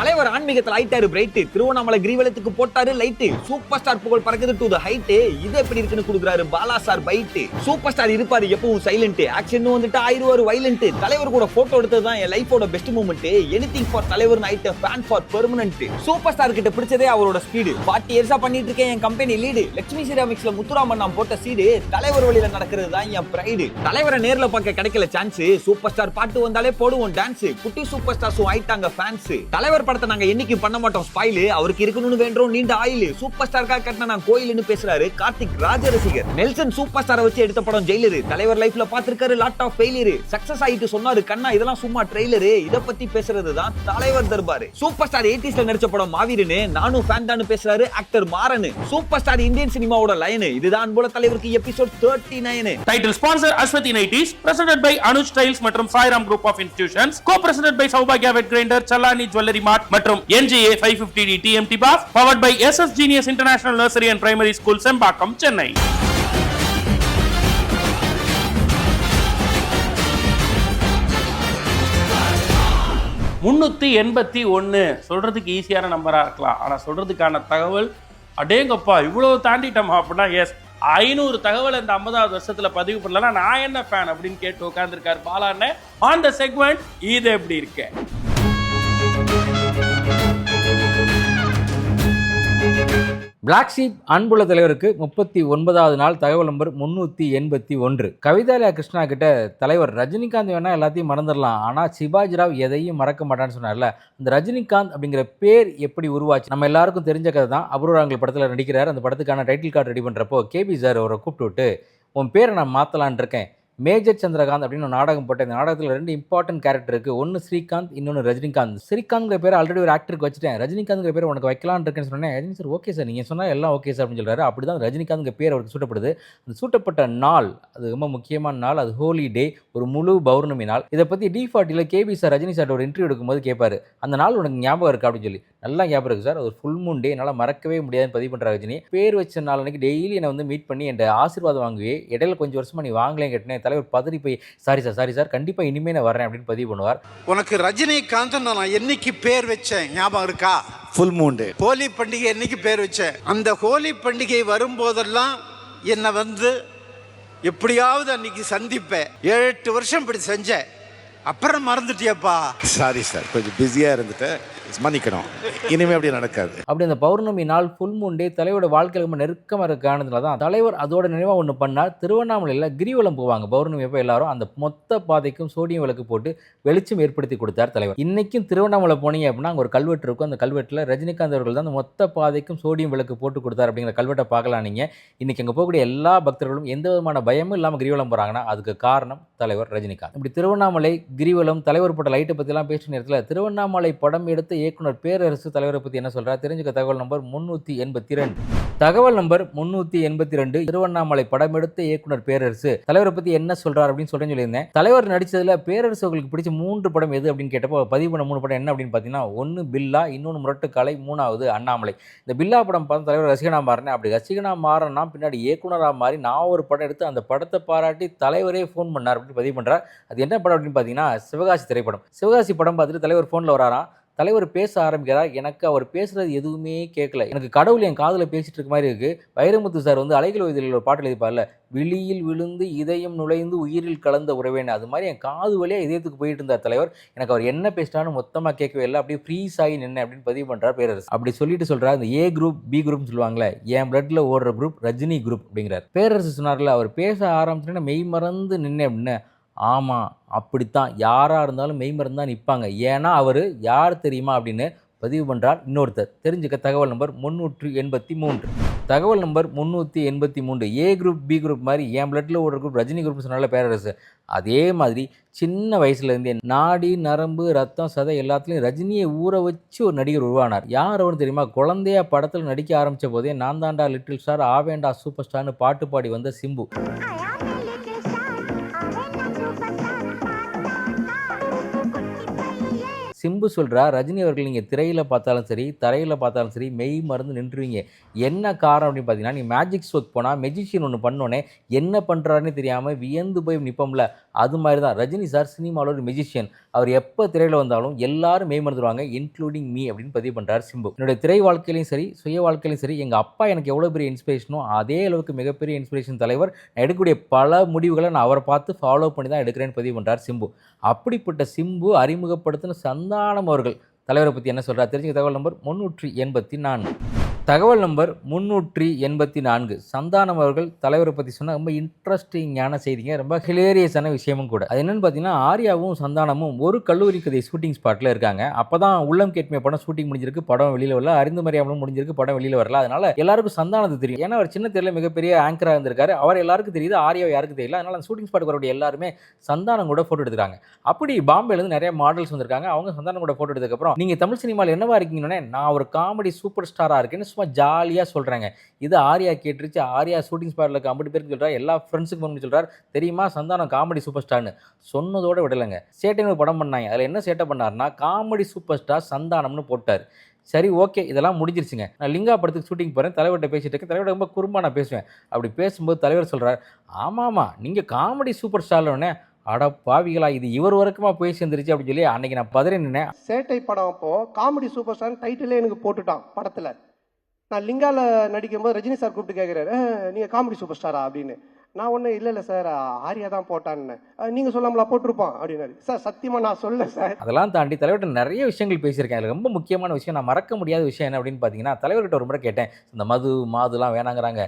தலைவர் ஆன்மீகத்துல ஆயிட்டாரு பிரைட், திருவண்ணாமலை கிரிவலத்துக்கு போட்டாரு லைட், சூப்பர் ஸ்டார் புகழ் பறக்குது டு தி ஹைட், இது எப்படி இருக்குன்னு குடுக்குறாரு Bala sir bite. Super star இருப்பாரு எப்பவும் சைலண்ட், ஆக்ஷன் வந்துட்டு ஆயிடுவாரு வைலண்ட். தலைவர் கூட போட்டோ எடுத்தது தான் என் லைஃபோட பெஸ்ட் மூமெண்ட், எனிதிங் ஃபார் தலைவர் night fan for permanent. Super star கிட்ட பிடிச்சதே அவரோட ஸ்பீடு, 40 இயர்ஸா பண்ணிட்டு இருக்கேன் என் கம்பெனி லீடு, லட்சுமி சிராமிக்ஸ்ல முத்துராமன் நான் போட்ட சீடு, தலைவர் வழியில நடக்கிறது தான் என் பிரைடு. தலைவரை நேர்ல பார்க்க கிடைக்கல சான்ஸ், சூப்பர் ஸ்டார் பாட்டு வந்தாலே போடுவோம் டான்ஸ், குட்டி சூப்பர் ஸ்டார்ஸும் ஆயிட்டாங்க ஃபேன்ஸ். தலைவர் படத்தை நாங்க என்னைக்கு பண்ண மாட்டோம் ஸ்பாயில், அவருக்கு இருக்கணும்னு வேண்டோம் நீண்ட ஆயில், சூப்பர் ஸ்டார்க்கா கட்டின நான் கோயில்னு பேசுறாரு கார்த்திக் ராஜ ரசிகர். நெல்சன் சூப்பர் ஸ்டாரை வச்சு எடுத்த படம் ஜெயிலர், தலைவர் லைஃப்ல பாத்திருக்காரு லாட் ஆஃப் ஃபெயிலியர், சக்சஸ் ஆயிட்டு சொன்னாரு கண்ணா இதெல்லாம் சும்மா ட்ரெய்லர், இத பத்தி பேசுறது தான் தலைவர் தர்பார். சூப்பர் ஸ்டார் 80ஸ்ல நடிச்ச படம் மாவீரனு, நானும் ஃபேன் தான் பேசுறாரு actor Maran. Super star Indian சினிமாவோட லைன், இதுதான் அன்புள்ள தலைவருக்கு episode 39. Title sponsor Aswathi nighties, presented by Anuj styles மற்றும் Sairam group of institutions, co presented by சௌபாக்யா wet grinder, Challani jewellery mart மற்றும் NGA 550D TMT Bus, powered by SS Genius International Nursery and Primary School, Sembakkam, Chennai. (381) சொல்றதுக்கு ஈஸியான நம்பரா இருக்கலாம், ஆனா சொல்றதுக்கான தகவல் அடேங்கப்பா இவ்வளவு தாண்டிட்டோமா அப்படின்னா எஸ் 500 தகவல் இந்த 50வது வருஷத்துல பதிவு பண்ணலாம். நான் என்ன ஃபேன் அப்படின்னு கேட்டு உட்கார்ந்துருக்காரு பாலாண்ணே ஆன் த செக்மெண்ட். இது எப்படி இருக்கு? பிளாக் ஷீப் அன்புள்ள தலைவருக்கு 39வது நாள், தகவல் நம்பர் 381. கவிதாலயா கிருஷ்ணா கிட்ட தலைவர் ரஜினிகாந்த் வேணா எல்லாத்தையும் மறந்துடலாம், ஆனா சிவாஜிராவ் எதையும் மறக்க மாட்டான்னு சொன்னார்ல, அந்த ரஜினிகாந்த் அப்படிங்கிற பேர் எப்படி உருவாச்சு நம்ம எல்லாருக்கும் தெரிஞ்ச கதை தான். அபூர்வராங்கல் படத்துல நடிக்கிறார். அந்த படத்துக்கான டைட்டில் கார்டு ரெடி பண்றப்போ கேபி சார் அவரை கூப்பிட்டு விட்டு, உன் பேரை நான் மாத்தலான் இருக்கேன், மேஜர் சந்திரகாந்த் அப்படின்னு ஒரு நாடகம் போட்டேன். இந்த நாடகத்தில் 2 இம்பார்ட்டன்ட் கேரக்டர் இருக்குது, ஒன்று ஸ்ரீகாந்த், இன்னொன்று ரஜினிகாந்த். ஸ்ரீகாந்த்ங்கிற பேர் ஆல்ரெடி ஒரு ஆக்டருக்கு வச்சுட்டேன், ரஜினிகாந்த்ங்கிற பேர் உனக்கு வைக்கலான்னு இருக்கேன்னு சொன்னேன். ரஜினி சார் ஓகே சார், நீங்கள் சொன்னால் எல்லாம் ஓகே சார் அப்படின்னு சொல்கிறாரு. அப்படி தான் ரஜினிகாந்த்ங்கிற பேர் அவருக்கு சூட்டப்படுது. அந்த சூட்டப்பட்ட நாள் அது ரொம்ப முக்கியமான நாள், அது ஹோலி டே, ஒரு முழு பௌர்ணமி நாள். இதை பற்றி D40ல் கேபி சார் ரஜினி சார் ஒரு இன்டர்வியூ எடுக்கும்போது கேட்பாரு, அந்த நாள் உனக்கு ஞாபகம் இருக்கா அப்படின்னு சொல்லி. நல்லா ஞாபகம் இருக்குது சார், ஒரு ஃபுல் மூன் டே, என்னால் மறக்கவே முடியாதுன்னு பதிவு பண்ணுற ரஜினி. பேர் வச்ச நாள் அன்றைக்கி டெய்லி என்னை வந்து மீட் பண்ணி என் ஆசீர்வாதம் வாங்குவே, இடையில கொஞ்சம் வருஷமாக நீ வாங்கலேன்னு கேட்டேன். தலைவர் பதறி போய் சாரி சார் கண்டிப்பாக இனிமேல் நான் வரேன் அப்படின்னு பதிவு பண்ணுவார். உனக்கு ரஜினிகாந்த் நான் என்னைக்கு பேர் வச்சேன் ஞாபகம் இருக்கா? ஃபுல் மூன் டே, ஹோலி பண்டிகை என்னைக்கு பேர் வச்சேன். அந்த ஹோலி பண்டிகை வரும்போதெல்லாம் என்னை வந்து எப்படியாவது அன்னைக்கு சந்திப்பேன். 7-8 வருஷம் இப்படி செஞ்சேன், அப்புறம் மறந்துட்டியப்பா. சாரி சார், கொஞ்சம் பிஸியாக இருந்துட்டேன், மன்னிக்கணும், இனிமே அப்படி நடக்காது. அப்படி அந்த பௌர்ணமி நாள் ஃபுல் மூன் டே தலைவரோட வாழ்க்கையில் ரொம்ப நெருக்கமாக இருக்க காரணத்துல தான் தலைவர் அதோட நினைவாக ஒன்று பண்ணால், திருவண்ணாமலையில் கிரிவலம் போவாங்க பௌர்ணமி அப்போ எல்லாரும், அந்த மொத்த பாதைக்கும் சோடியம் விளக்கு போட்டு வெளிச்சம் ஏற்படுத்தி கொடுத்தார் தலைவர். இன்னைக்கும் திருவண்ணாமலை போனீங்க அப்படின்னா அங்கே ஒரு கல்வெட்டு இருக்கும், அந்த கல்வெட்டில் ரஜினிகாந்த் அவர்கள் தான் அந்த மொத்த பாதைக்கும் சோடியம் விளக்கு போட்டு கொடுத்தார் அப்படிங்கிற கல்வெட்டை பார்க்கலாம். நீங்கள் இன்னைக்கு அங்கே போகக்கூடிய எல்லா பக்தர்களும் எந்த விதமான பயமும் இல்லாமல் கிரிவலம் போகிறாங்கன்னா அதுக்கு காரணம் தலைவர் ரஜினிகாந்த். இப்படி திருவண்ணாமலை கிரிவலம் தலைவர் போட்ட லைட்டை பற்றிலாம் பேசின நேரத்தில் திருவண்ணாமலை படம் எடுத்த இயக்குனர் பேரரசு தலைவரை பற்றி என்ன சொல்றார் தெரிஞ்சுக்க. தகவல் நம்பர் 382. தகவல் நம்பர் 382. திருவண்ணாமலை படம் எடுத்த இயக்குனர் பேரரசு தலைவரை பற்றி என்ன சொல்றார் அப்படின்னு சொல்லியிருந்தேன். தலைவர் நடிச்சதுல பேரரசு உங்களுக்கு பிடிச்ச 3 படம் எது அப்படின்னு கேட்டப்போ பதிவு பண்ண 3 படம் என்ன அப்படின்னு பார்த்தீங்கன்னா, 1 பில்லா, இன்னொன்று முரட்டுக்காலை, 3வது அண்ணாமலை. இந்த பில்லா படம் பார்த்து தலைவர் ரசிகனா மாறினேன். அப்படி ரசிகனா மாறினா பின்னாடி இயக்குனராக மாறி நான் ஒரு படம் எடுத்து அந்த படத்தை பாராட்டி தலைவரே ஃபோன் பண்ணார் அப்படின்னு பதிவு பண்றார். அது என்ன படம் அப்படின்னு பார்த்தீங்கன்னா, சிவகாசி திரைப்படம். சிவகாசி படம் பார்த்துட்டு தலைவர் ஃபோனில் வராராம். தலைவர் பேச ஆரம்பிக்கிறார். எனக்கு அவர் பேசுறது எதுவுமே கேட்கல, எனக்கு கடவுள் என் காதில் பேசிட்டு இருக்க மாதிரி இருக்கு. வைரமுத்து சார் வந்து அலைகள் வயதில் ஒரு பாட்டில் எழுதிப்பார்ல, விழியில் விழுந்து இதயம் நுழைந்து உயிரில் கலந்த உறவேன்னு, அது மாதிரி என் காது வழியாக இதயத்துக்கு போயிட்டு இருந்தார் தலைவர். எனக்கு அவர் என்ன பேசிட்டான்னு மொத்தமாக கேட்கவே இல்லை, அப்படியே ஃப்ரீஸ் ஆகி நின்று அப்படின்னு பதிவு பண்ணுறார் பேரரசு. அப்படி சொல்லிட்டு சொல்கிறார், இந்த A குரூப் B குரூப்னு சொல்லுவாங்களே, என் பிளட்ல ஓடுற குரூப் ரஜினி குரூப் அப்படிங்கிறார். பேரரசு சொன்னார்ல, அவர் பேச ஆரம்பிச்சுன்னா மெய் மறந்து நின்று அப்படின்னு. ஆமாம், அப்படித்தான், யாராக இருந்தாலும் மெய்மறந்து தான் நிற்பாங்க, ஏன்னா அவர் யார் தெரியுமா அப்படின்னு பதிவு பண்ணுறார் இன்னொருத்தர். தெரிஞ்சுக்க தகவல் நம்பர் 383. தகவல் number 383. A group B group மாதிரி என் பிளட்டில் ஓடுற குரூப் ரஜினி குரூப் சொன்னால பேரரசு. அதே மாதிரி சின்ன வயசுலேருந்தே நாடி நரம்பு ரத்தம் சதை எல்லாத்துலேயும் ரஜினியை ஊற வச்சு ஒரு நடிகர் உருவானார். யார் அவனு தெரியுமா? குழந்தையா படத்தில் நடிக்க ஆரம்பித்த போதே நான் தாண்டா லிட்டில் ஸ்டார், ஆவேண்டா சூப்பர் ஸ்டார்னு பாட்டு பாடி வந்த சிம்பு. சிம்பு சொல்கிறா, ரஜினி அவர்கள் நீங்கள் திரையில் பார்த்தாலும் சரி தரையில் பார்த்தாலும் சரி மெய் மறந்து நின்றுவீங்க. என்ன காரணம் அப்படின்னு பார்த்தீங்கன்னா, நீ மேஜிக் ஷோக்கு போனால் மெஜிஷியன் ஒன்று பண்ணோன்னே என்ன பண்ணுறாருன்னு தெரியாமல் வியந்து போய் நிற்போம்ல, அது மாதிரி தான் ரஜினி சார் சினிமாவில் ஒரு மெஜிஷியன். அவர் எப்போ திரையில் வந்தாலும் எல்லாரும் மெய் மறந்துடுவாங்க, இன்க்ளூடிங் மீ அப்படின்னு பதிவு பண்ணுறாரு சிம்பு. என்னுடைய திரை வாழ்க்கையிலையும் சரி சுய வாழ்க்கையிலையும் சரி எங்கள் அப்பா எனக்கு எவ்வளோ பெரிய இன்ஸ்பிரேஷனோ அதே அளவுக்கு மிகப்பெரிய இன்ஸ்பிரேஷன் தலைவர். நான் எடுக்கக்கூடிய பல முடிவுகளை நான் அவரை பார்த்து ஃபாலோ பண்ணி தான் எடுக்கிறேன்னு பதிவு பண்ணுறார் சிம்பு. அப்படிப்பட்ட சிம்பு அறிமுகப்படுத்தின சந்தானம் அவர்கள் தலைவரை பற்றி என்ன சொல்கிறார் தெரிஞ்சுக்க தகவல் நம்பர் 384. தகவல் நம்பர் 384. சந்தானம் அவர்கள் தலைவரை பற்றி சொன்னால் ரொம்ப இன்ட்ரெஸ்டிங்கான செய்திங்க, ரொம்ப ஹிலேரியஸான விஷயமும் கூட. அது என்னென்னு பார்த்தீங்கன்னா, ஆர்யாவும் சந்தானமும் ஒரு கல்லூரி கதை ஷூட்டிங் ஸ்பாட்டில் இருக்காங்க. அப்போ தான் உள்ளம் கேட்மே படம் ஷூட்டிங் முடிஞ்சிருக்கு, படம் வெளியில் வரல. அறிந்து மரியாமலும் முடிஞ்சிருக்கு, படம் வெளியில் வரல. அதனால் எல்லாருக்கும் சந்தானத்தை தெரியும். ஏன்னா அவர் சின்ன தெரியல மிகப்பெரிய ஆங்கராக இருந்திருக்காரு. அவர் எல்லாருக்கும் தெரியுது, ஆர்யா யாருக்கு தெரியல. அதனால் அந்த ஷூட்டிங் ஸ்பாட்டுக்கு வரக்கூடிய எல்லாருமே சந்தானம் கூட ஃபோட்டோ எடுத்துக்காங்க. அப்படி பாம்பேலேருந்து நிறைய மாடல்ஸ் வந்திருக்காங்க. அவங்க சந்தானம் கூட ஃபோட்டோ எடுத்ததுக்கப்புறம் நீங்கள் தமிழ் சினிமாவில் என்னவா இருக்கீங்கன்னே, நான் ஒரு காமெடி சூப்பர் ஸ்டாராக இருக்கேன்னு சும்மா ஜாலியாக சொல்கிறாங்க. இது ஆர்யா கேட்டுருச்சு. ஆர்யா ஷூட்டிங் ஸ்பாட்டில் இருக்க 50 பேருக்கு சொல்கிறார், எல்லா ஃப்ரெண்ட்ஸுக்கு பண்ணி சொல்கிறார், தெரியுமா சந்தானம் காமெடி சூப்பர் ஸ்டார்னு. சொன்னதோடு விடலைங்க. சேட்டைன்னு படம் பண்ணாங்க. அதில் என்ன சேட்டை பண்ணார்னா, காமெடி சூப்பர் ஸ்டார் சந்தானம்னு போட்டார். சரி ஓகே, இதெல்லாம் முடிஞ்சிருச்சுங்க. நான் லிங்கா படத்துக்கு ஷூட்டிங் போகிறேன், தலைவர்கிட்ட பேசிட்டு இருக்கேன். தலைவர்கிட்ட ரொம்ப குறும்பாக நான் பேசுவேன். அப்படி பேசும்போது தலைவர் சொல்கிறார், ஆமாம் நீங்கள் காமெடி சூப்பர் ஸ்டார்னே. அட பாவிகளா, இது இவர் வரைக்குமா போய் சேர்ந்துருச்சு அப்படின்னு சொல்லி அன்னைக்கு நான் பதறி நின்னேன். சேட்டை படம் அப்போ காமெடி சூப்பர் ஸ்டார் டைட்டிலே எனக்கு போட்டுட்டான் படத்தில். நான் லிங்காவில் நடிக்கும்போது ரஜினி சார் கூப்பிட்டு கேட்குறாரு, நீங்கள் காமெடி சூப்பர் ஸ்டாரா அப்படின்னு. நான் ஒன்றும் இல்லை சார், ஆர்யா தான் போட்டான்னு. நீங்கள் சொல்லாமலா போட்டிருப்பான் அப்படின்னாரு. சார் சத்தியமாக நான் சொல்ல சார். அதெல்லாம் தாண்டி தலைவர்கிட்ட நிறைய விஷயங்கள் பேசியிருக்கேன். அதில் ரொம்ப முக்கியமான விஷயம், நான் மறக்க முடியாத விஷயம் என்ன அப்படின்னு பார்த்தீங்கன்னா, தலைவர்கிட்ட ஒரு முறை கேட்டேன், இந்த மாதுலாம் வேணாங்கிறாங்க,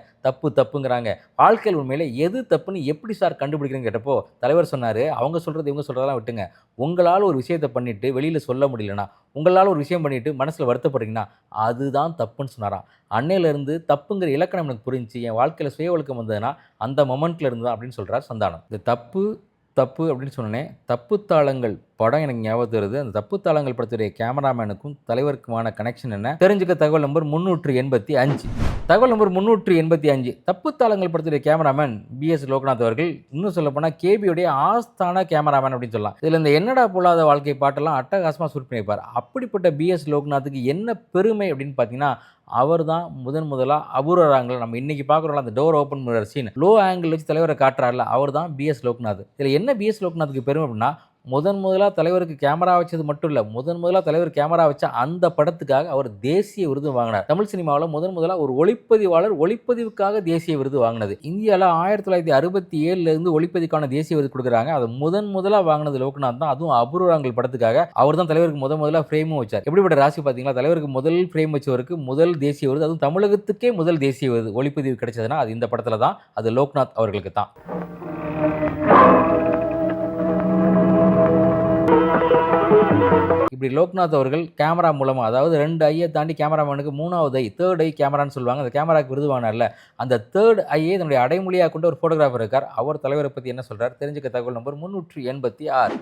தப்புங்கிறாங்க, வாழ்க்கையில் உண்மையிலே எது தப்புன்னு எப்படி சார் கண்டுபிடிக்கிறேன்னு கேட்டப்போ தலைவர் சொன்னார், அவங்க சொல்கிறது இவங்க சொல்கிறதெல்லாம் விட்டுங்க. உங்களால் ஒரு விஷயத்தை பண்ணிவிட்டு வெளியில் சொல்ல முடியலனா, உங்களால் ஒரு விஷயம் பண்ணிவிட்டு மனசில் வருத்தப்படுறீங்கன்னா அதுதான் தப்புன்னு சொன்னாராம். அன்னையிலேருந்து தப்புங்கிற இலக்கணம் எனக்கு புரிஞ்சு என் வாழ்க்கையில் சுய ஒழுக்கம் வந்ததுன்னா அந்த மொமெண்ட்டில் இருந்து தான் அப்படின்னு சொல்கிறார் சந்தானம். இந்த தப்பு அப்படின்னு சொன்னேன். தப்பு தாளங்கள் படம் எனக்கு ஞாபகம் வருது. அந்த தப்பு தாளங்கள் படத்துடைய கேமராமேனுக்கும் தலைவருக்குமான கனெக்ஷன் என்ன தெரிஞ்சுக்க தகவல் நம்பர் 385. தகவல் நம்பர் 385. தப்பு தாளங்கள் படத்துடைய கேமராமேன் பிஎஸ் லோக்நாத் அவர்கள். இன்னும் சொல்ல போனால் கேபியோடைய ஆஸ்தான கேமராமேன் அப்படின்னு சொல்லலாம். இதில் இந்த என்னடா போலாத வாழ்க்கை பாட்டெல்லாம் அட்டகாசமாக ஷூட் பண்ணியிருப்பார். அப்படிப்பட்ட பிஎஸ் லோக்நாத்துக்கு என்ன பெருமை அப்படின்னு பார்த்தீங்கன்னா, அவர் தான் முதலாக அபூர்வராங்களை நம்ம இன்றைக்கி பார்க்குறோம்ல, அந்த டோர் ஓப்பன் பண்ணுற சீன் லோ ஆங்கிள் வச்சு தலைவரை காட்டுறாருல, அவர் தான் பிஎஸ் லோக்நாத். இதில் என்ன பிஎஸ் லோக்நாத்துக்கு பெருமை அப்படின்னா, முதலாக தலைவருக்கு கேமரா வச்சது மட்டும் இல்லை, முதலாக தலைவர் கேமரா வச்ச அந்த படத்துக்காக அவர் தேசிய விருது வாங்கினார். தமிழ் சினிமாவில் முதலாக ஒரு ஒளிப்பதிவாளர் ஒளிப்பதிவுக்காக தேசிய விருது வாங்கினது. இந்தியாவில் 1967 ஒளிப்பதிவுக்கான தேசிய விருது கொடுக்குறாங்க. அதை முதலாக வாங்கினது லோக்நாத் தான். அதுவும் அபூர்வங்கள் படத்துக்காக. அவர் தான் தலைவருக்கு முதலாக ஃப்ரேமும் வச்சார். எப்படிப்பட்ட ராசி பார்த்தீங்களா, தலைவருக்கு முதல் ஃப்ரேம் வச்சவருக்கு முதல் தேசிய விருது, அதுவும் தமிழகத்துக்கே முதல் தேசிய விருது ஒளிப்பதிவு கிடைச்சதுன்னா அது இந்த படத்தில் தான். அது லோக்நாத் அவர்களுக்கு தான். இப்படி லோக்நாத் அவர்கள் கேமரா மூலமாக, அதாவது 2 ஐயை தாண்டி கேமராமேனுக்கு 3வது ஐ, 3rd ஐ கேமரான்னு சொல்லுவாங்க, அந்த கேமராக்கு விருது வாங்கினார்ல, அந்த 3rd ஐயை தன்னுடைய அடைமொழியாக கொண்ட ஒரு ஃபோட்டோகிராஃபர் இருக்கார். அவர் தலைவரை பற்றி என்ன சொல்கிறார் தெரிஞ்சுக்க தகவல் நம்பர் 386.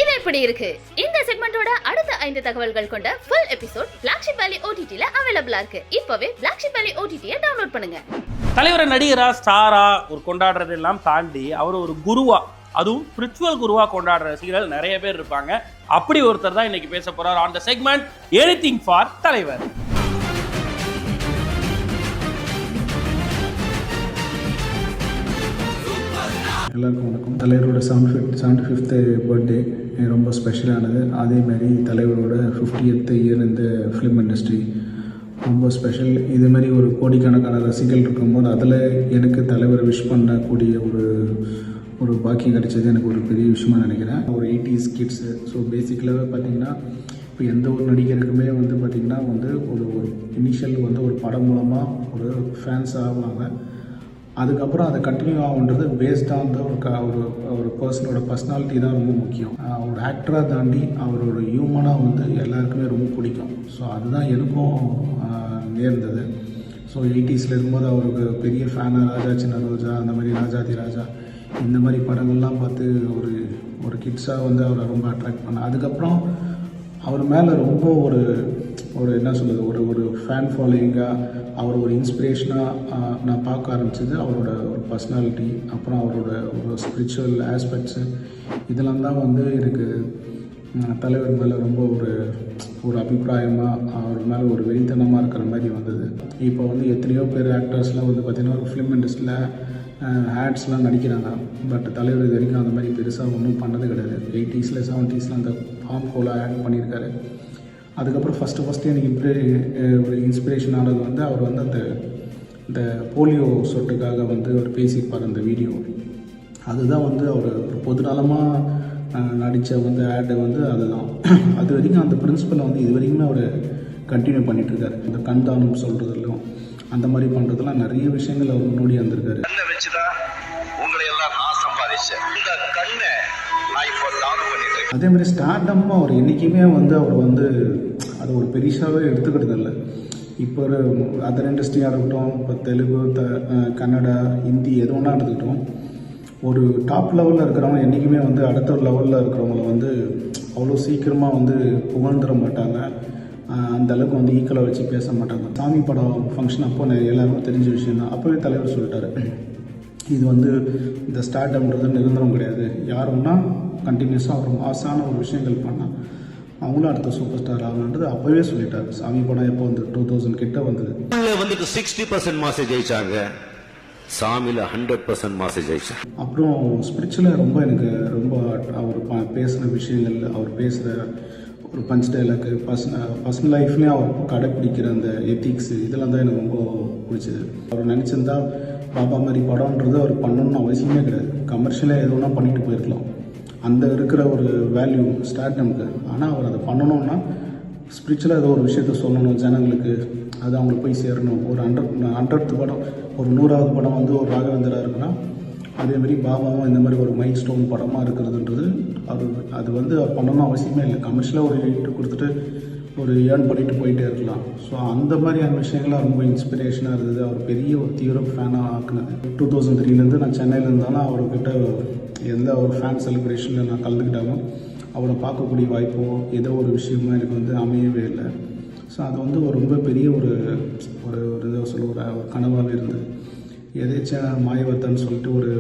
இது எப்படி இருக்கு? இந்த செக்மெண்டோட அடுத்த 5 தகவல்கள் கொண்ட ஃபுல் எபிசோட் Flagship Valley OTT-ல அவைலபிளா இருக்கு. இப்பவே Flagship Valley OTT-யை டவுன்லோட் பண்ணுங்க. தலைவரை நடிகரா ஸ்டாரா ஒரு கொண்டாடுறது எல்லாம் தாண்டி அவர் ஒரு குருவா, அதுவும் ஸ்பிரிச்சுவல் குருவா கொண்டாடுற ரசிகர்கள் நிறைய பேர் இருப்பாங்க. அப்படி ஒருத்தர் தான் இன்னைக்கு பேச போறார் on the segment anything for தலைவர். எல்லாருக்கும் வணக்கம். தலைவரோட 75th பர்த்டே ரொம்ப ஸ்பெஷலானது. அதேமாதிரி தலைவரோட 50th இயர் இந்த ஃபிலிம் இண்டஸ்ட்ரி ரொம்ப ஸ்பெஷல். இதுமாரி ஒரு கோடிக்கணக்கான ரசிகர்கள் இருக்கும்போது அதில் எனக்கு தலைவர் விஷ் பண்ணக்கூடிய ஒரு பாக்கியம் கிடைச்சது எனக்கு ஒரு பெரிய விஷயமா நினைக்கிறேன். ஒரு 80s கிட்ஸு. ஸோ பேசிக்கலாகவே பார்த்திங்கன்னா இப்போ எந்த ஒரு நடிகருக்குமே பார்த்திங்கன்னா ஒரு இனிஷியல் ஒரு படம் மூலமாக ஒரு ஃபேன்ஸ் ஆவாங்க. அதுக்கப்புறம் அதை கண்டினியூ ஆகுன்றது பேஸ்ட் ஆன் ஒரு பர்சனோட பர்சனாலிட்டி தான் ரொம்ப முக்கியம். ஒரு ஆக்டராக தாண்டி அவரோட ஹியூமனாக எல்லாருக்குமே ரொம்ப பிடிக்கும். ஸோ அதுதான் எனக்கும் நேர்ந்தது. ஸோ 80ஸில் இருக்கும்போது அவருக்கு பெரிய ஃபேனாக ராஜா சின்ன ரோஜா, அந்த மாதிரி ராஜாதி ராஜா, இந்த மாதிரி படங்கள்லாம் பார்த்து ஒரு கிட்ஸாக அவரை ரொம்ப அட்ராக்ட் பண்ண. அதுக்கப்புறம் அவர் மேலே ரொம்ப ஒரு என்ன சொல்கிறது, ஒரு ஃபேன் ஃபாலோயிங்காக, அவர் ஒரு இன்ஸ்பிரேஷனாக நான் பார்க்க ஆரம்பித்தது அவரோட ஒரு பர்சனாலிட்டி, அப்புறம் அவரோட ஒரு ஸ்பிரிச்சுவல் ஆஸ்பெக்ட்ஸு, இதெல்லாம் தான் எனக்கு தலைவர் மேலே ரொம்ப ஒரு அபிப்பிராயமாக அவர் மேலே ஒரு வெறித்தனமாக இருக்கிற மாதிரி வந்தது. இப்போ வந்து எத்தனையோ பேர் ஆக்டர்ஸ்லாம் வந்து பார்த்திங்கன்னா ஒரு ஃபிலிம் இண்டஸ்ட்ரியில் ஆட்ஸ்லாம் நடிக்கிறாங்க. பட் தலைவர் இது வரைக்கும் அந்த மாதிரி பெருசாக ஒன்றும் பண்ணது கிடையாது. 80s 70s அந்த ஃபார்ம் கோலாக ஆட் பண்ணியிருக்காரு. அதுக்கப்புறம் ஃபஸ்ட்டு எனக்கு ஒரு இன்ஸ்பிரேஷன் ஆனது வந்து அவர் வந்து இந்த போலியோ சொட்டுக்காக வந்து அவர் பேசியிருப்பார் அந்த வீடியோ. அதுதான் வந்து அவர் ஒரு பொதுநலமாக நடித்த வந்து ஆடு வந்து அதுதான். அது வரைக்கும் அந்த பிரின்சிபலை வந்து இது வரைக்குமே அவர் கண்டினியூ பண்ணிகிட்ருக்காரு. இந்த கண் தானம் சொல்கிறதுலையும் அந்த மாதிரி பண்ணுறதுலாம் நிறைய விஷயங்கள் அவர் முன்னோடி வந்திருக்காரு. அதே மாதிரி ஸ்டார்டம்மா அவர் என்றைக்குமே வந்து அவர் வந்து அது ஒரு பெரிசாகவே எடுத்துக்கிறது இல்லை. இப்போ ஒரு அதர் இண்டஸ்ட்ரியாக இருக்கட்டும், இப்போ தெலுங்கு, கன்னடா, ஹிந்தி எது ஒன்றா எடுத்துக்கிட்டோம், ஒரு டாப் லெவலில் இருக்கிறவங்க என்றைக்குமே வந்து அடுத்த ஒரு லெவலில் இருக்கிறவங்கள வந்து அவ்வளோ சீக்கிரமாக வந்து புகழ்ந்துட மாட்டாங்க. அந்தளவுக்கு வந்து ஈக்குவலாக வச்சு பேச மாட்டாங்க. சாமி படம் ஃபங்க்ஷன் அப்போ எல்லாருக்கும் தெரிஞ்ச விஷயம் தான். அப்போவே தலைவர் சொல்லிட்டாரு, இது வந்து இந்த ஸ்டார்டம்ன்றது நிரந்தரம் கிடையாது. யாருன்னா கண்டினியூஸாக ஒரு மாசான ஒரு விஷயங்கள் பண்ணால் அவங்களும் அடுத்த சூப்பர் ஸ்டார் ஆகணுன்றது அப்போவே சொல்லிட்டாரு. சாமி படம் எப்போ வந்து 2000 கிட்ட வந்தது. வந்துட்டு 60% மாசம் ஜெயிச்சாங்க, சாமியில் 100% மாசம் ஜெயிச்சாங்க. அப்புறம் ஸ்பிரிச்சுவலாக ரொம்ப எனக்கு ரொம்ப அவர் பேசுகிற விஷயங்கள், அவர் பேசுகிற ஒரு பஞ்ச் டைலாக்கு, பர்சனல் லைஃப்லேயும் அவர் கடைப்பிடிக்கிற அந்த எத்திக்ஸு, இதெல்லாம் தான் எனக்கு ரொம்ப பிடிச்சது. அவர் நினச்சிருந்தா பாபா மாதிரி படம்ன்றது அவர் பண்ணணும்னு அவசியமே கிடையாது. கமர்ஷியலாக எது ஒன்றா பண்ணிட்டு போயிருக்கலாம். அந்த இருக்கிற ஒரு வேல்யூ ஸ்டார்டம்க்கு. ஆனால் அவர் அதை பண்ணணும்னா ஸ்பிரிச்சுவலாக ஏதோ ஒரு விஷயத்த சொல்லணும் ஜனங்களுக்கு, அது அவங்களுக்கு போய் சேரணும். ஒரு 100th படம், ஒரு 100வது படம் வந்து ஒரு ராகவேந்திரா இருக்குன்னா, அதேமாதிரி பாபாவும் இந்த மாதிரி ஒரு மைல் ஸ்டோன் படமாக இருக்கிறதுன்றது அது வந்து பண்ணணும் அவசியமே இல்லை. கமர்ஷியலாக ஒரு ஹிட் கொடுத்துட்டு ஒரு ஏர்ன் பண்ணிட்டு போயிட்டே இருக்கலாம். ஸோ அந்த மாதிரியான விஷயங்கள்லாம் ரொம்ப இன்ஸ்பிரேஷனாக இருந்தது. அவர் பெரிய ஒரு தீவிர ஃபேனாக ஆக்குனது. 2003 நான் சென்னையில் இருந்தாலும் அவர்கிட்ட எந்த ஒரு ஃபேன் செலிப்ரேஷனில் நான் கலந்துக்கிட்டாலும் அவரை பார்க்கக்கூடிய வாய்ப்போ ஏதோ ஒரு விஷயமோ எனக்கு வந்து அமையவே இல்லை. ஸோ அது வந்து ஒரு ரொம்ப பெரிய ஒரு இதை சொல்ல ஒரு கனவாகவே இருந்தது. எதேச்சா மாயவர்தன் சொல்லிட்டு ஒரு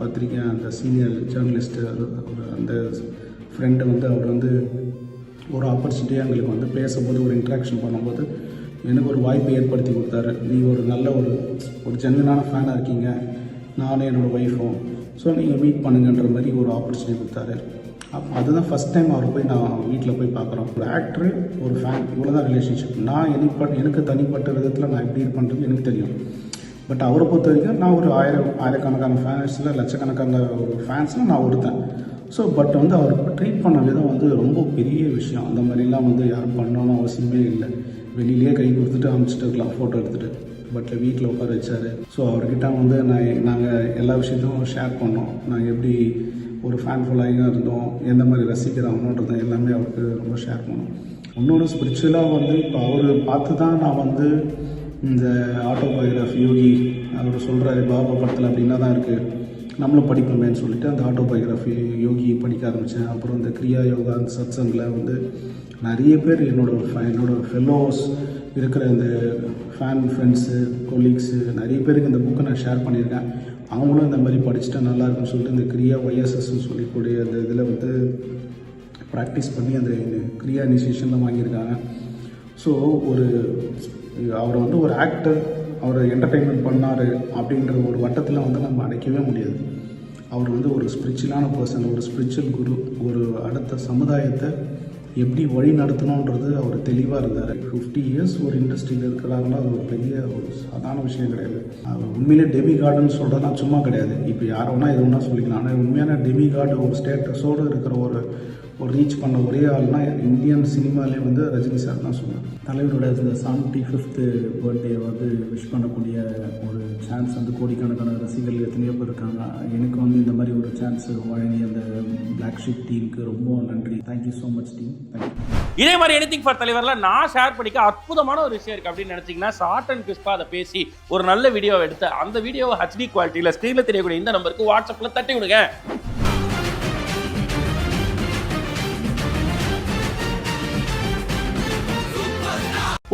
பத்திரிக்கை அந்த சீனியர் ஜேர்னலிஸ்ட்டு அந்த ஃப்ரெண்டு வந்து அவர் வந்து ஒரு ஆப்பர்ச்சுனிட்டியாக எங்களுக்கு வந்து பேசும்போது ஒரு இன்ட்ராக்ஷன் பண்ணும்போது எனக்கு ஒரு வாய்ப்பை ஏற்படுத்தி கொடுத்தாரு. நீ ஒரு நல்ல ஒரு ஜென்வினான ஃபேனாக இருக்கீங்க, நானும் என்னோடய ஒய்ஃபும், ஸோ நீங்கள் மீட் பண்ணுங்கன்ற மாதிரி ஒரு ஆப்பர்ச்சுனிட்டி கொடுத்தாரு. அதுதான் ஃபஸ்ட் டைம் அவர் போய் நான் வீட்டில் போய் பார்க்குறோம். ஒரு ஆக்டரு ஒரு ஃபேன் இவ்வளோ தான் ரிலேஷன்ஷிப். நான் எனக்கு தனிப்பட்ட விதத்தில் நான் எப்படி பண்ணுறது எனக்கு தெரியும். பட் அவரை பொறுத்த வரைக்கும் நான் ஒரு ஆயிரக்கணக்கான ஃபேன்ஸில் லட்சக்கணக்கான ஒரு ஃபேன்ஸில் நான் ஒருத்தன். ஸோ பட் வந்து அவர் ட்ரீட் பண்ண விதம் வந்து ரொம்ப பெரிய விஷயம். அந்த மாதிரிலாம் வந்து யாரும் பண்ணணும்னு அவசியமே இல்லை. வெளியிலேயே கை கொடுத்துட்டு அனுப்பிச்சிட்டு இருக்கலாம் ஃபோட்டோ எடுத்துகிட்டு. பட் வீட்டில் உட்கார வச்சார். ஸோ அவர்கிட்ட வந்து நாங்கள் எல்லா விஷயத்தையும் ஷேர் பண்ணோம். நாங்கள் எப்படி ஒரு ஃபேன் ஃபாலோயிங்காக இருந்தோம், எந்த மாதிரி ரசிக்கிறாங்கன்றது எல்லாமே அவருக்கு ரொம்ப ஷேர் பண்ணோம். இன்னொன்று ஸ்பிரிச்சுவலாக வந்து இப்போ அவர் பார்த்து தான் நான் வந்து இந்த ஆட்டோபயோகிராஃபி யோகி அவர் சொல்கிறாரு பாபா படத்தில் அப்படின்னா தான் இருக்குது, நம்மளும் படிப்போமேன்னு சொல்லிட்டு அந்த ஆட்டோபயோகிராஃபி யோகி படிக்க ஆரம்பித்தேன். அப்புறம் இந்த கிரியா யோகா அந்த சத்சங்கில் வந்து நிறைய பேர் என்னோட ஃபெல்லோஸ் இருக்கிற இந்த ஃப்ரெண்ட்ஸு கொலீக்ஸு நிறைய பேருக்கு இந்த புக்கை நான் ஷேர் பண்ணியிருக்கேன். அவங்களும் இந்த மாதிரி படிச்சுட்டா நல்லாயிருக்குன்னு சொல்லிட்டு இந்த கிரியா ஒய்எஸ்எஸ்ன்னு சொல்லக்கூடிய அந்த இதில் வந்து ப்ராக்டிஸ் பண்ணி அந்த கிரியா இனிஷியேஷன்லாம் வாங்கியிருக்காங்க. ஸோ அவரை வந்து ஒரு ஆக்டர், அவர் என்டர்டெயின்மெண்ட் பண்ணார் அப்படின்ற ஒரு வட்டத்தில் வந்து நம்ம அடைக்கவே முடியாது. அவர் வந்து ஒரு ஸ்பிரிச்சுவலான பர்சன், ஒரு ஸ்பிரிச்சுவல் குரு, ஒரு அடுத்த சமுதாயத்தை எப்படி வழி நடத்தணுன்றது அவர் தெளிவாக இருந்தார். 50 இயர்ஸ் ஒரு இண்டஸ்ட்ரியில் இருக்கிறாங்கன்னா அது ஒரு பெரிய ஒரு சாதாரண விஷயம் கிடையாது. அவர் உண்மையிலே டெமி கார்டுன்னு சொல்கிறதுனா சும்மா கிடையாது. இப்போ யார் வேணால் எது ஒன்றா சொல்லிக்கலாம். ஆனால் உண்மையான டெமி கார்டு ஒரு ஸ்டேட்டஸோடு இருக்கிற ஒரு ரீச் பண்ண ஒரே ஆள்னா இந்தியன் சினிமாலே வந்து ரஜினி சார் தான் சொன்னார். தலைவரோட இந்த 75th பர்த்டே வந்து விஷ் பண்ணக்கூடிய ஒரு சான்ஸ் வந்து கோடிக்கணக்கான ரசிகர்கள் எத்தனையோ பேர் இருக்காங்க. எனக்கு வந்து இந்த மாதிரி ஒரு சான்ஸ் வழங்கி அந்த பிளாக் ஷிப் டீமுக்கு ரொம்ப நன்றி. Thank you so much team. Thank you. இதே மாதிரி எனிதிங் ஃபார் தலைவரில் நான் ஷேர் பண்ணிக்க அற்புதமான ஒரு விஷயம் இருக்குது அப்படின்னு நினச்சிங்கன்னா ஷார்ட் அண்ட் கிறிஸ்பாக அதை பேசி ஒரு நல்ல வீடியோவை எடுத்து அந்த வீடியோவை HD குவாலிட்டியில் ஸ்க்ரீனில் தெரியக்கூடிய இந்த நம்பருக்கு வாட்ஸ்அப்பில் தட்டி விடுங்க.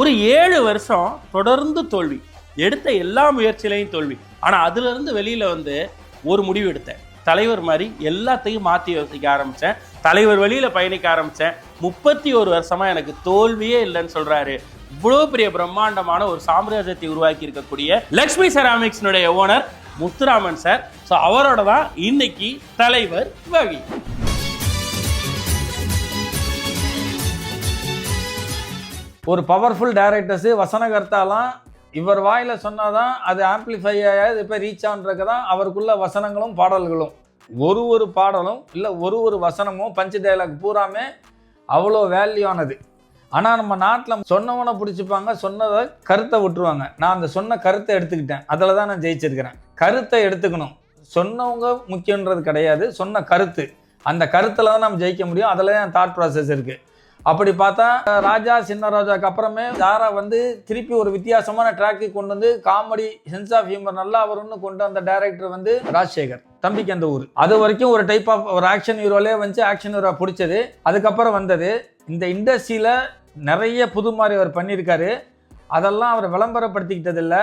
ஒரு 7 வருஷம் தொடர்ந்து தோல்வி, எடுத்த எல்லா முயற்சியிலையும் தோல்வி. ஆனால் அதுலேருந்து வெளியில் வந்து ஒரு முடிவு எடுத்தேன். தலைவர் மாதிரி எல்லாத்தையும் மாற்றி யோசிக்க ஆரம்பித்தேன். தலைவர் வழியில் பயணிக்க ஆரம்பித்தேன். 31 வருஷமா எனக்கு தோல்வியே இல்லைன்னு சொல்கிறாரு. இவ்வளோ பெரிய பிரம்மாண்டமான ஒரு சாம்ராஜ்யத்தை உருவாக்கி இருக்கக்கூடிய லக்ஷ்மி செராமிக்ஸ்னுடைய ஓனர் முத்துராமன் சார். ஸோ அவரோட தான் இன்னைக்கு தலைவர் வகை. ஒரு பவர்ஃபுல் டைரக்டர்ஸு வசனகர்த்தாலாம் இவர் வாயில் சொன்னாதான் அது ஆம்பிளிஃபை ஆகாது, இப்போ ரீச் ஆகுன்றதுக்கு தான் அவருக்குள்ள வசனங்களும் பாடல்களும். ஒரு பாடலும் இல்லை ஒரு வசனமும் பஞ்சு டைலாக் பூராமே அவ்வளோ வேல்யூ ஆனது. ஆனால் நம்ம நாட்டில் சொன்னவனை பிடிச்சிப்பாங்க, சொன்னதை கருத்தை விட்டுருவாங்க. நான் அந்த சொன்ன கருத்தை எடுத்துக்கிட்டேன், அதில் தான் நான் ஜெயிச்சிருக்கிறேன். கருத்தை எடுத்துக்கணும், சொன்னவங்க முக்கியன்றது கிடையாது, சொன்ன கருத்து. அந்த கருத்தில் தான் நம்ம ஜெயிக்க முடியும். அதில் தான் தாட் ப்ராசஸ் இருக்குது. அப்படி பார்த்தா ராஜா சின்ன ராஜாக்கு அப்புறமே தாரா வந்து திருப்பி ஒரு வித்தியாசமான ட்ராக்கு கொண்டு வந்து காமெடி சென்ஸ் ஆஃப் ஹியூமர் நல்லா வரும்னு கொண்டு வந்த டைரக்டர் வந்து ராஜசேகர், தம்பிக்கு அந்த ஊர். அது வரைக்கும் ஒரு டைப் ஆஃப் ஒரு ஆக்ஷன் ஹீரோலே வந்து ஆக்ஷன் ஹீரோ பிடிச்சது. அதுக்கப்புறம் வந்தது இந்த இண்டஸ்ட்ரியில் நிறைய புது மாதிரி அவர் பண்ணியிருக்காரு. அதெல்லாம் அவர் விளம்பரப்படுத்திக்கிட்டது இல்லை.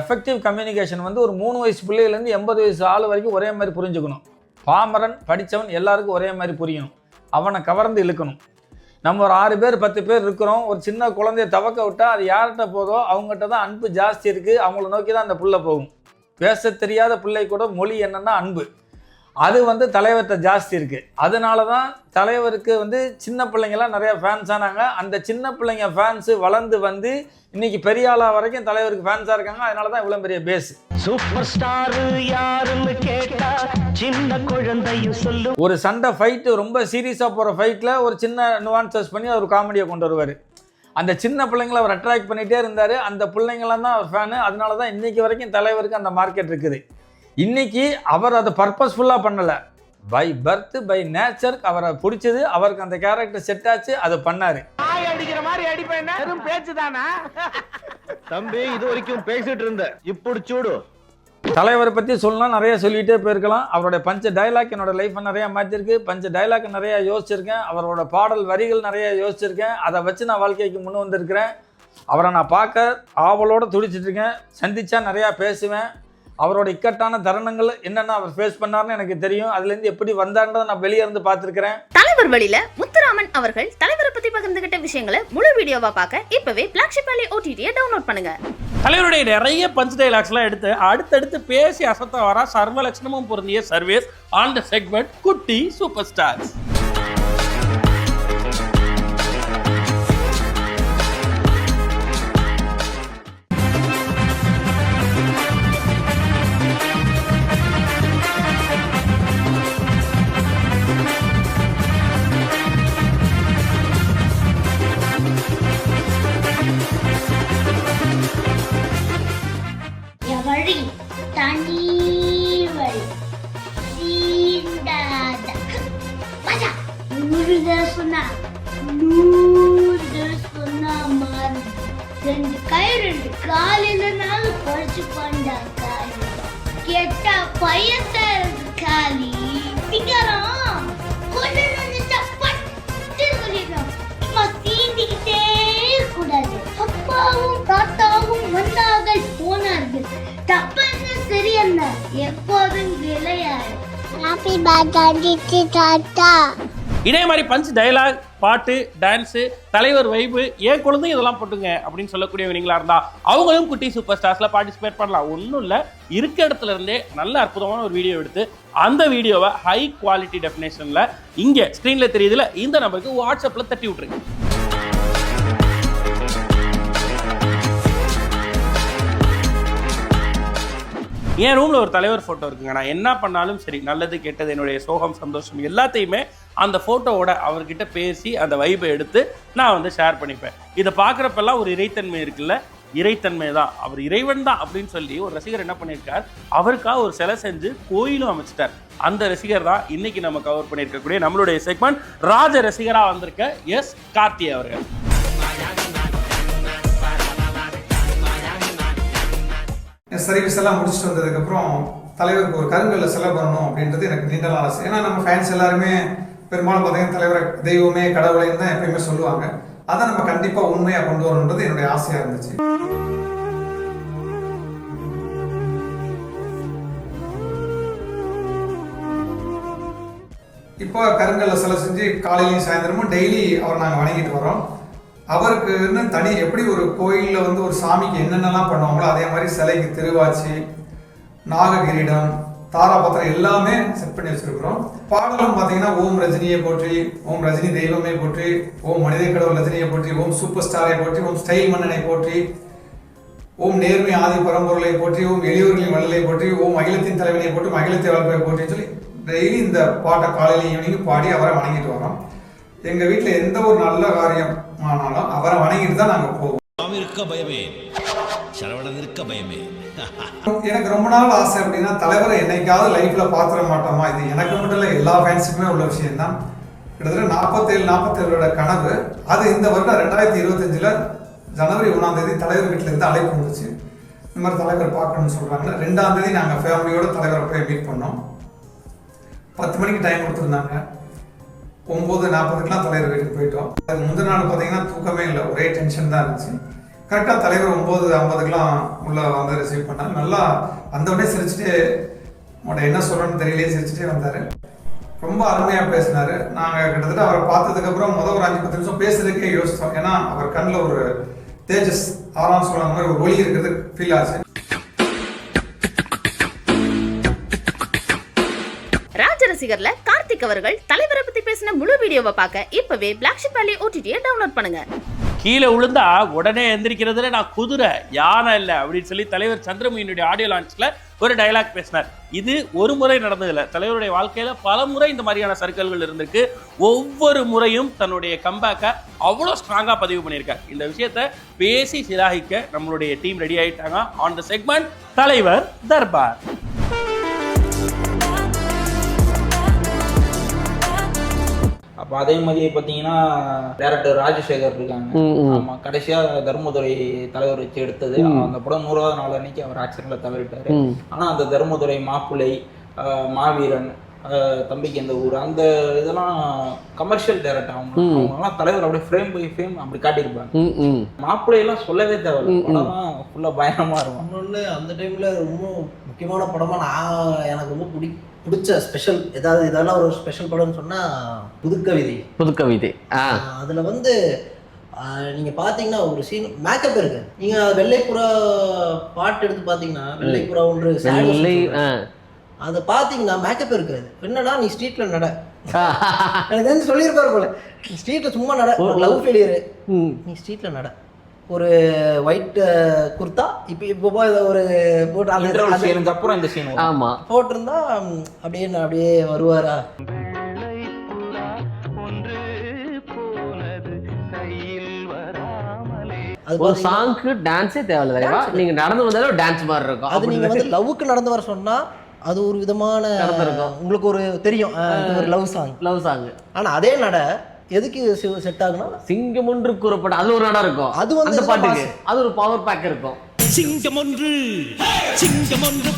எஃபெக்டிவ் கம்யூனிகேஷன் வந்து ஒரு 3 வயசு பிள்ளையிலேருந்து 80 வயசு ஆள் வரைக்கும் ஒரே மாதிரி புரிஞ்சுக்கணும். பாமரன் படித்தவன் எல்லாருக்கும் ஒரே மாதிரி புரியணும். அவனை கவர்ந்து இழுக்கணும். நம்ம ஒரு 6 பேர் 10 பேர் இருக்கிறோம். ஒரு சின்ன குழந்தைய தவக்க விட்டால் அது யார்கிட்ட போதோ அவங்ககிட்ட தான் அன்பு ஜாஸ்தி இருக்குது. அவங்கள நோக்கி தான் அந்த பிள்ளை போகும். பேச தெரியாத பிள்ளை கூட மொழி என்னன்னா அன்பு. அது வந்து தலைவர்கிட்ட ஜாஸ்தி இருக்குது. அதனால தான் தலைவருக்கு வந்து சின்ன பிள்ளைங்களாம் நிறைய ஃபேன்ஸ் ஆனாங்க. அந்த சின்ன பிள்ளைங்க ஃபேன்ஸு வளர்ந்து வந்து இன்னைக்கு பெரிய ஆளா வரைக்கும் தலைவருக்கு ஃபேன்ஸாக இருக்காங்க. அதனால தான் இவ்வளோ பெரிய பேஸ். சூப்பர் ஸ்டார் யாருன்னு கேட்டா சின்ன குழந்தையும் சொல்லு. ஒரு சண்டை ஃபைட்டு ரொம்ப சீரியஸாக போகிற ஃபைட்டில் ஒரு சின்ன நுவான்சஸ் பண்ணி அவர் காமெடியை கொண்டு வருவார். அந்த சின்ன பிள்ளைங்களை அவர் அட்ராக்ட் பண்ணிகிட்டே இருந்தார். அந்த பிள்ளைங்களாம் தான் அவர் ஃபேனு. அதனால தான் இன்றைக்கி வரைக்கும் தலைவருக்கு அந்த மார்க்கெட் இருக்குது. இன்றைக்கி அவர் அதை பர்பஸ்ஃபுல்லாக பண்ணலை. பை பர்த் பை நேச்சர் அவரை பிடிச்சது. அவருக்கு அந்த கேரக்டர் செட் ஆச்சு, அதை பண்ணார். அடிக்கிற மாதிரி அடிப்பேன். வெறும் பேச்சு தானா தம்பி? இது வரைக்கும் பேசிட்டு இருந்த, இப்படி சூடு. தலைவரை பற்றி சொல்லலாம், நிறைய சொல்லிகிட்டே போயிருக்கலாம். அவரோட பஞ்ச டைலாக் என்னோட லைஃப்பை நிறையா மாற்றிருக்கு. பஞ்ச டைலாக் நிறையா யோசிச்சிருக்கேன். அவரோட பாடல் வரிகள் நிறையா யோசிச்சிருக்கேன். அதை வச்சு நான் வாழ்க்கைக்கு முன் வந்திருக்கிறேன். அவரை நான் பார்க்க ஆவலோடு துடிச்சிட்ருக்கேன். சந்தித்தா நிறையா பேசுவேன். அவரோட இக்கட்டான தருணங்கள் என்னென்ன அவர் ஃபேஸ் பண்ணார்னு எனக்கு தெரியும். அதுலேருந்து எப்படி வந்தான்றதை நான் வெளியே இருந்து பார்த்துருக்கிறேன். தலைவர் வழியில முத்துராமன் அவர்கள் தலைவரை பற்றி பகிர்ந்துகிட்ட விஷயங்களை முழு வீடியோவா பார்க்க இப்பவே பிளாக்ஷிப் வேலி OTT-யை டவுன்லோட் பண்ணுங்க. தலைவருடைய நிறைய பஞ்ச் டைலாக்ஸ்லாம் எடுத்து அடுத்தடுத்து பேசி அசத்த வரா சர்வலட்சணமும் பொருந்திய சர்வீஸ் ஆன் த செக்மெண்ட் குட்டி சூப்பர் ஸ்டார்ஸ். அப்பாவும் தாத்தாவும் வந்தார்கள் போனார்கள். தப்பென்ன சரி என்ன எப்போதும் விளையாடு. ஹாப்பி பர்த்டே தாத்தா. இதே மாதிரி பஞ்ச் டைலாக், பாட்டு, டான்ஸு, தலைவர் வைப்பு, ஏன் குழந்தைங்க இதெல்லாம் போட்டுங்க அப்படின்னு சொல்லக்கூடியவங்களா இருந்தா அவங்களும் குட்டி சூப்பர் ஸ்டார்ஸ்ல பார்ட்டிசிபேட் பண்ணலாம். ஒன்றும் இல்லை, இருக்க இடத்துல இருந்தே நல்ல அற்புதமான ஒரு வீடியோ எடுத்து அந்த வீடியோவை ஹை குவாலிட்டி டெஃபினேஷன்ல இங்கே ஸ்க்ரீன்ல தெரியுதுல இந்த நம்பருக்கு வாட்ஸ்அப்ல தட்டி விட்டுருங்க. என் ரூமில் ஒரு தலைவர் ஃபோட்டோ இருக்குங்க. நான் என்ன பண்ணாலும் சரி, நல்லது கெட்டது, என்னுடைய சோகம் சந்தோஷம் எல்லாத்தையுமே அந்த ஃபோட்டோவோட அவர்கிட்ட பேசி அந்த வைப்பை எடுத்து நான் வந்து ஷேர் பண்ணிப்பேன். இதை பார்க்குறப்பெல்லாம் ஒரு இறைத்தன்மை இருக்குல்ல, இறைத்தன்மை தான், அவர் இறைவன் தான் அப்படின்னு சொல்லி ஒரு ரசிகர் என்ன பண்ணியிருக்கார், அவருக்காக ஒரு சிலை செஞ்சு கோயிலும் அமைச்சிட்டார். அந்த ரசிகர் தான் இன்னைக்கு நம்ம கவர் பண்ணியிருக்கக்கூடிய நம்மளுடைய செக்மெண்ட் ராஜ ரசிகராக வந்திருக்க எஸ் கார்த்தி அவர்கள். சர்வீஸ் எல்லாம் முடிச்சுட்டு வந்ததுக்கப்புறம் தலைவருக்கு ஒரு கருங்கல்ல செலவு பண்ணணும் அப்படின்றது எனக்கு நீண்ட நாள் ஆசை. ஏன்னா நம்ம ஃபேன்ஸ் எல்லாருமே பெரும்பாலும் பார்த்தீங்கன்னா தலைவரை தெய்வமே கடவுளைன்னு தான் எப்பயுமே சொல்லுவாங்க. அதை நம்ம கண்டிப்பாக உண்மையாக கொண்டு வரணுன்றது என்னுடைய ஆசையாக இருந்துச்சு. இப்போ கருங்கல்ல சிலை செஞ்சு காலையிலையும் சாயந்தரமும் டெய்லி அவரை நாங்கள் வணங்கிட்டு வரோம். அவருக்குன்னு தனி எப்படி ஒரு கோயிலில் வந்து ஒரு சாமிக்கு என்னென்னலாம் பண்ணுவாங்களோ அதே மாதிரி சிலைக்கு திருவாச்சி, நாககிரீடம், தாராபத்திரம் எல்லாமே செட் பண்ணி வச்சிருக்கிறோம். பாடலும் பார்த்தீங்கன்னா ஓம் ரஜினியை போற்றி, ஓம் ரஜினி தெய்வமே போற்றி, ஓம் மனித கடவுள் ரஜினியை போற்றி, ஓம் சூப்பர் ஸ்டாரை போற்றி, ஓம் ஸ்டைல் மன்னனை போற்றி, ஓம் நேர்மை ஆதி பரம்பொருளை போற்றி, ஓம் எளியோர்களின் வள்ளலை போற்றி, ஓம் அகிலத்தின் தலைவனை போற்றி, அகிலத்தை வளர்ப்பை போற்றின்னு சொல்லி டெய்லி இந்த பாட்டை காலையில் ஈவினிங் பாடி அவரை வணங்கிட்டு வரோம். எங்கள் வீட்டில் எந்த ஒரு நல்ல காரியம் ஆனாலும் அவரை வணங்கிட்டு தான் நாங்கள் போவோம். பயமே சரவணன் இருக்க பயமே. எனக்கு ரொம்ப நாள் ஆசை அப்படின்னா தலைவரை என்னைக்காவது லைஃப்ல பாத்திர மாட்டோமா, இது எனக்கு மட்டும் இல்லை எல்லா ஃபேன்ஸுக்குமே உள்ள விஷயம் தான். கிட்டத்தட்ட 47 கனவு. அது இந்த வருடம் 2025 ஜனவரி 1 தலைவர் வீட்டில் இருந்து அழைப்பு வந்துச்சு. இந்த மாதிரி தலைவர் பார்க்கணும்னு சொல்றாங்க. 2 நாங்கள் ஃபேமிலியோட தலைவரை போய் மீட் பண்ணோம். 10 மணிக்கு டைம் கொடுத்துருந்தாங்க. 9:40 தலைவர் வீட்டுக்கு போயிட்டோம். அதுக்கு முந்தின நாள் பார்த்தீங்கன்னா தூக்கமே இல்லை, ஒரே டென்ஷன் தான் இருந்துச்சு. கரெக்டாக தலைவர் 9:50 உள்ள வந்து ரிசீவ் பண்ணாங்க. நல்லா வந்தவுடனே சிரிச்சுட்டே, உங்கள்கிட்ட என்ன சொல்கிறேன்னு தெரியலையே சிரிச்சுட்டே வந்தார். ரொம்ப அருமையாக பேசினார். நாங்கள் கிட்டத்தட்ட அவரை பார்த்ததுக்கப்புறம் ஒரு 5-10 நிமிஷம் பேசுறதுக்கே யோசித்தோம். ஏன்னா அவர் கண்ணில் ஒரு தேஜஸ் ஆறாம் சொல்ல மாதிரி ஒரு ஒளி இருக்கிறது ஃபீல் ஆச்சு. ரசிகர்ல கார்த்திக் அவர்கள் தலைவரை பத்தி பேசின முழு வீடியோவை பார்க்க இப்பவே Black Sheep Valley OTT-யை டவுன்லோட் பண்ணுங்க. கீழே விழுந்தா உடனே எந்திரிக்கிறதுல நான் குதிரை யானை இல்லை அப்படின்னு சொல்லி தலைவர் சந்திரமுகியினுடைய ஆடியோ லான்ச்ல ஒரு டைலாக் பேசினார். இது ஒரு முறை நடந்ததில்லை, தலைவருடைய வாழ்க்கையில பல முறை இந்த மாதிரியான சர்க்கிள்கள் இருந்திருக்கு. ஒவ்வொரு முறையும் தன்னுடைய கம்பேக்கை அவ்வளோ ஸ்ட்ராங்கா பதிவு பண்ணியிருக்கார். இந்த விஷயத்த பேசி சிலாகிக்க நம்மளுடைய டீம் ரெடி ஆயிட்டாங்க. ஆன் த செக்மெண்ட் தலைவர் தர்பார். அப்போ அதே மாதிரி பார்த்தீங்கன்னா டேரக்டர் ராஜசேகர் இருக்காங்க. ஆமாம், கடைசியாக தர்மதுரை தலைவர் வச்சு எடுத்தது அந்த படம் 100வது நாள் அன்னைக்கு அவர் ஆக்சிடென்ட்ல தவறிட்டாரு. ஆனால் அந்த தர்மதுரை, மாப்பிள்ளை, மாவீரன், தம்பிக்கு இந்த ஊர், அந்த இதெல்லாம் கமர்ஷியல் டேரக்டர். அவங்கலாம் தலைவர் அப்படியே ஃப்ரேம் பை ஃப்ரேம் அப்படி காட்டியிருப்பாங்க. மாப்பிள்ளையெல்லாம் சொல்லவே தேவையில்லை, படம்லாம் ஃபுல்லாக பயங்கரமாக இருக்கும். இன்னொன்று அந்த டைமில் ரொம்ப முக்கியமான படமாக எனக்கு ரொம்ப பிடிச்ச ஸ்பெஷல் இதெல்லாம் ஒரு ஸ்பெஷல் படம்னு சொன்னால் புதுக்கவிதை. அதில் வந்து நீங்கள் பார்த்தீங்கன்னா ஒரு சீன் மேக்கப் இருக்கு. நீங்கள் வெள்ளைப்புறா பாட்டு எடுத்து பார்த்தீங்கன்னா வெள்ளைப்புறா ஒன்று அதை பார்த்தீங்கன்னா மேக்கப் இருக்காது. என்னடா நீ ஸ்ட்ரீட்டில் நட, எனக்கு வந்து சொல்லியிருப்பாரு போல, நீ ஸ்ட்ரீட்டில் சும்மா நட, ஒரு லவ் ஃபெயிலியரு, நீ ஸ்ட்ரீட்டில் நட, ஒரு ஒயிட் குர்த்தா இப்போ ஒரு போட்டு அப்புறம் இந்த சீன் ஆமாம் போட்டிருந்தா அப்படியே வருவாரா. ஒரு சாங்க்கு டான்ஸே தேவையில்லை, நீங்க நடந்து வந்தாலும் டான்ஸ் மாதிரி இருக்கும். அது நீங்க வந்து லவ்வுக்கு நடந்து வர சொன்னா அது ஒரு விதமான உங்களுக்கு ஒரு தெரியும், ஒரு லவ் சாங். ஆனா அதே நட எதுக்கு செட் ஆகுனா சிங்கம் ஒன்று கூறப்பட்ட அது ஒரு நட இருக்கும். அது வந்து பாட்டுக்கு அது ஒரு பவர் பேக் இருக்கும். சிங்கம் ஒன்று